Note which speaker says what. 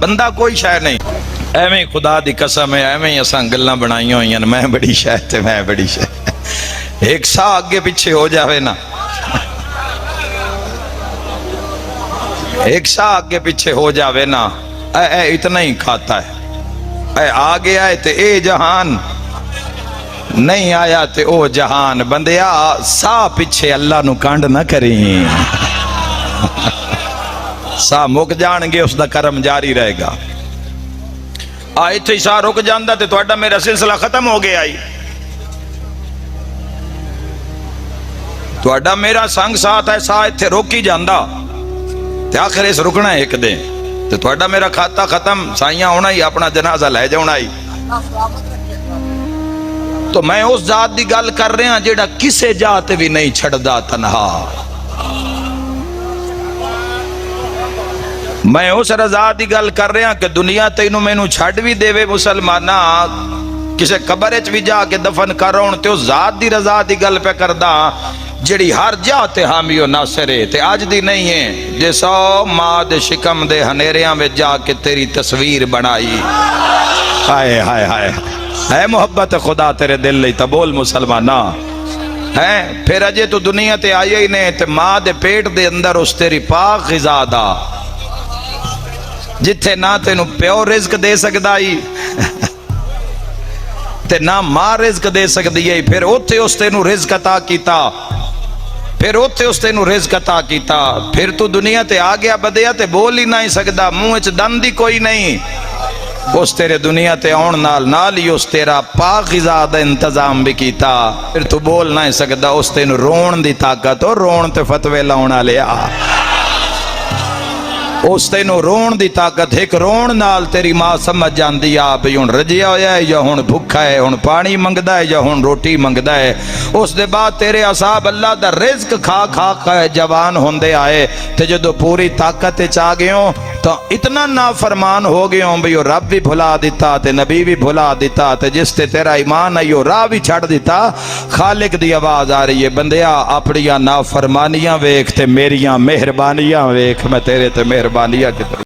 Speaker 1: بندہ کوئی شے نہیں. ایویں خدا دی قسم ہے ایویں اساں گلاں بنائیاں ہوئیاں میں بڑی شے تے میں بڑی شے. ایک سا آگے پیچھے ہو جاوے نا، ایک سا آگے پیچھے ہو جاوے نا، اے اتنا ہی کھاتا ہے. اے آگے آئے تے اے جہان، نہیں آیا تے او جہان. بندیا سا پیچھے اللہ نو کانڈ نہ کریں، سا مک جان گے اس دا کرم جاری رہے گا. آئے تھے سا رک جاندہ تے توڑا میرا سلسلہ ختم ہو گیا. توڑا میرا سنگ ساتھ ہے سا اتھے روکی جاندہ تے آخر اس رکنا ہے ایک دن تے توڑا میرا کھاتا ختم سائیاں ہونا ہی اپنا جنازہ لے جاؤنا ہی. تو میں اس ذات دی گل کر رہے ہیں جیڑا کسے جاتے بھی نہیں چھڑ دا تنہا. میں اس رضا دی گل کر رہے ہیں کہ دنیا تینوں میں نو چھڑ بھی دے وے مسلمانہ کسے قبرچ بھی جا کے دفن کر رہا ہوں تے اس ذات دی رضا دی گل پہ کردہ جڑی ہر جاتے حامی و ناصرے تے آج دی نہیں ہے جے سو ماں دے شکم دے ہنیریاں میں جا کے تیری تصویر بنائی. ہائے ہائے ہائے اے محبت خدا تیرے دل لئی تبول مسلمانہ ہے. پھر اجے تو دنیا تے آئے ہی نہیں تے ماں دے پیٹ دے اندر اس تیری پاک غذا دا جتھے نہ تینوں پیو رزق دے سکدا ہی تے نہ ماں رزق دے سکدی ہے. پھر اوتھے اس تینوں رزق عطا کیتا، پھر اوتھے اس تینوں رزق عطا کیتا. پھر تو دنیا تے آ گیا بدیا تے بول ہی نہیں سکدا، منہ وچ دند ہی کوئی نہیں. اس تیرے دنیا تے آن نال ہی اس تیرا پاک غذا دا انتظام بھی کیتا. پھر تو بول نہیں سکدا، اس تینوں رون دی طاقت ہو رون تے فتوے لاؤنا لیا. اس تینوں رون دی طاقت ایک رون نال تیری ماں سمجھ جاندی آ بھی ہن رجیا ہویا ہے یا ہن بھکھا ہے، ہن پانی منگدا ہے یا ہن روٹی منگدا ہے. اس دے بعد تیرے اصحاب اللہ دا رزق کھا کھا کے جوان ہوندے آئے تے جدو پوری طاقت چاہ گئے ہوں تو اتنا نافرمان ہو گئے ہوں بھی رب بھی بھلا دیتا تے نبی بھی بھلا دیتا تے جس تے تیرا ایمان ہے راہ بھی چھڑ دیتا. خالق دی آواز آ رہی ہے بندیا اپنیاں نافرمانیاں ویکھ تے میریاں مہربانیاں ویکھ، میں تیرے تے مہربانیاں کی طرف